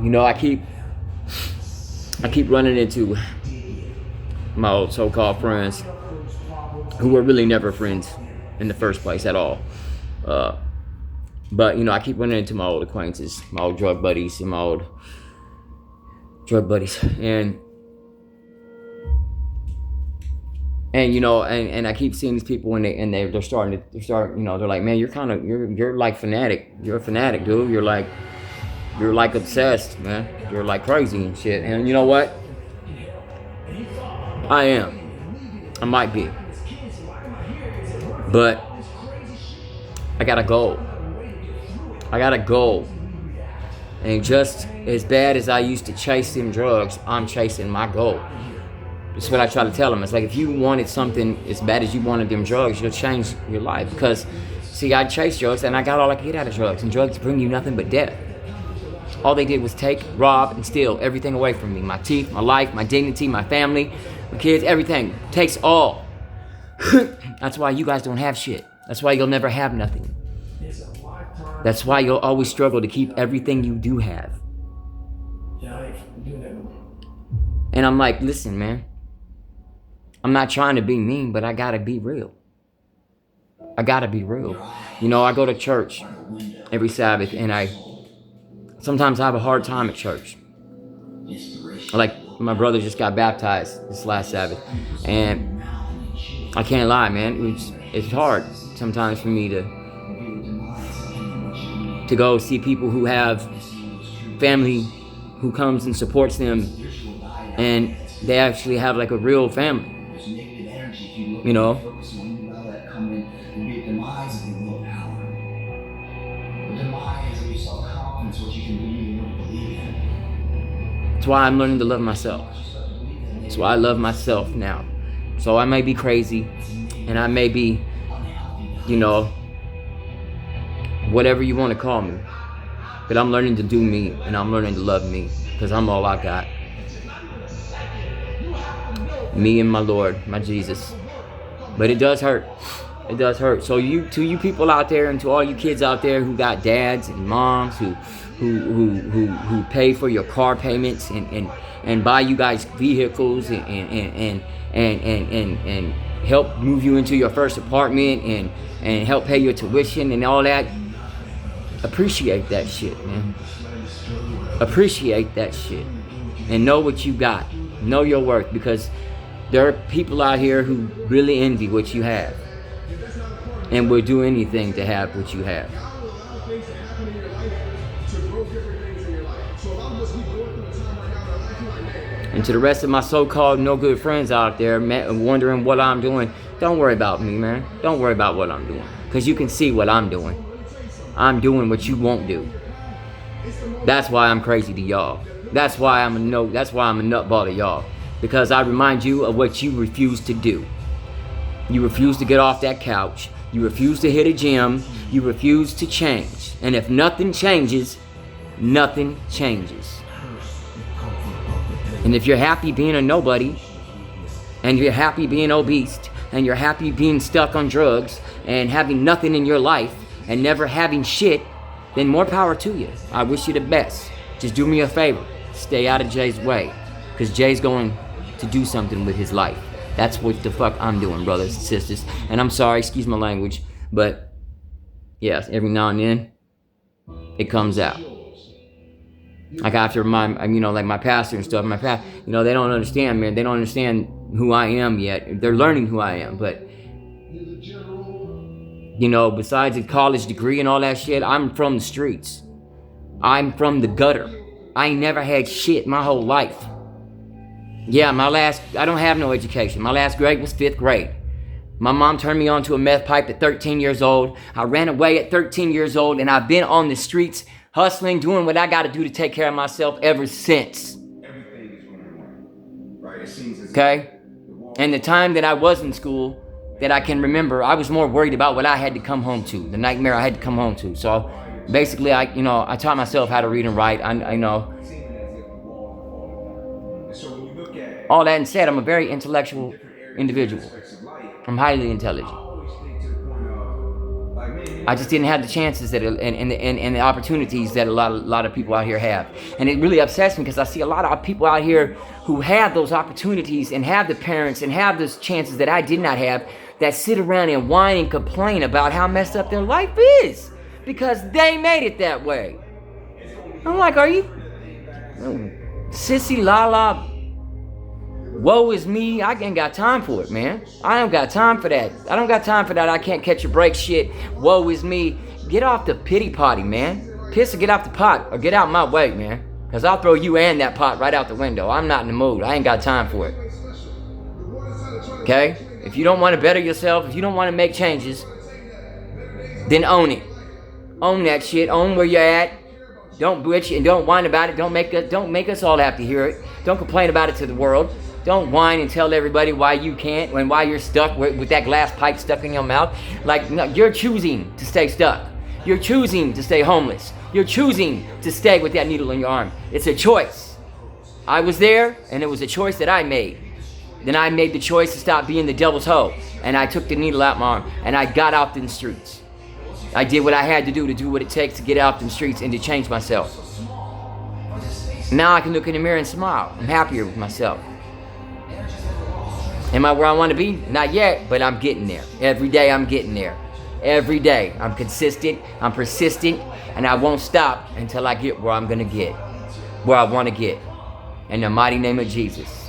You know, I keep running into my old so-called friends who were really never friends in the first place at all. But, you know, I keep running into my old acquaintances, my old drug buddies, and my old drug buddies. And you know, and I keep seeing these people and they're starting, you know, they're like, man, you're like fanatic. You're a fanatic, dude. You're like obsessed, man. You're like crazy and shit. And you know what? I am. I might be. But I got a goal. And just as bad as I used to chase them drugs, I'm chasing my goal. That's what I try to tell them. It's like, if you wanted something as bad as you wanted them drugs, you'll change your life. Because, see, I chased drugs and I got all I could get out of drugs. And drugs bring you nothing but death. All they did was take, rob, and steal everything away from me. My teeth, my life, my dignity, my family, my kids, everything. Takes all. That's why you guys don't have shit. That's why you'll never have nothing. That's why you'll always struggle to keep everything you do have. And I'm like, listen, man. I'm not trying to be mean, but I gotta be real. I gotta be real. You know, I go to church every Sabbath, and sometimes I have a hard time at church. Like, my brother just got baptized this last Sabbath, and I can't lie, man. It's hard sometimes for me to go see people who have family who comes and supports them, and they actually have like a real family. You know? That's why I'm learning to love myself. That's why I love myself now. So I may be crazy, and I may be, you know, whatever you want to call me. But I'm learning to do me, and I'm learning to love me, because I'm all I got. Me and my Lord, my Jesus. But it does hurt. It does hurt. So to you people out there, and to all you kids out there who got dads and moms who pay for your car payments and buy you guys vehicles and help move you into your first apartment and help pay your tuition and all that. Appreciate that shit, man. Appreciate that shit. And know what you got. Know your worth, because there are people out here who really envy what you have and will do anything to have what you have. And to the rest of my so-called no good friends out there wondering what I'm doing, don't worry about me, man. Don't worry about what I'm doing, because you can see what I'm doing. I'm doing what you won't do. That's why I'm crazy to y'all. That's why I'm a nutball to y'all. Because I remind you of what you refuse to do. You refuse to get off that couch. You refuse to hit a gym. You refuse to change. And if nothing changes, nothing changes. And if you're happy being a nobody, and you're happy being obese, and you're happy being stuck on drugs, and having nothing in your life, and never having shit, then more power to you. I wish you the best. Just do me a favor. Stay out of Jay's way. Because Jay's going to do something with his life. That's what the fuck I'm doing, brothers and sisters. And I'm sorry, excuse my language, but yes, every now and then, it comes out. Like, I have to remind, you know, like my pastor and stuff, you know, they don't understand, man. They don't understand who I am yet. They're learning who I am, but, you know, besides a college degree and all that shit, I'm from the streets. I'm from the gutter. I ain't never had shit my whole life. Yeah, I don't have no education. My last grade was 5th grade. My mom turned me on to a meth pipe at 13 years old. I ran away at 13 years old, and I've been on the streets hustling, doing what I got to do to take care of myself ever since. Okay? And the time that I was in school, that I can remember, I was more worried about what I had to come home to, the nightmare I had to come home to. So basically, I taught myself how to read and write. I know. All that said, I'm a very intellectual individual. I'm highly intelligent. I just didn't have the chances that and the opportunities that a lot of people out here have. And it really upsets me because I see a lot of people out here who have those opportunities and have the parents and have those chances that I did not have, that sit around and whine and complain about how messed up their life is because they made it that way. I'm like, are you sissy la? Woe is me. I ain't got time for it, man. I don't got time for that. I don't got time for that. I can't catch a break shit. Woe is me. Get off the pity potty, man. Piss or get off the pot or get out my way, man. Because I'll throw you and that pot right out the window. I'm not in the mood. I ain't got time for it. Okay? If you don't want to better yourself, if you don't want to make changes, then own it. Own that shit. Own where you're at. Don't bitch and don't whine about it. Don't make us all have to hear it. Don't complain about it to the world. Don't whine and tell everybody why you can't and why you're stuck with that glass pipe stuck in your mouth. Like, no, you're choosing to stay stuck. You're choosing to stay homeless. You're choosing to stay with that needle in your arm. It's a choice. I was there, and it was a choice that I made. Then I made the choice to stop being the devil's hoe, and I took the needle out my arm, and I got out in the streets. I did what I had to do what it takes to get out in the streets and to change myself. Now I can look in the mirror and smile. I'm happier with myself. Am I where I want to be? Not yet, but I'm getting there. Every day I'm getting there. Every day I'm consistent, I'm persistent, and I won't stop until I get where I'm going to get, where I want to get. In the mighty name of Jesus.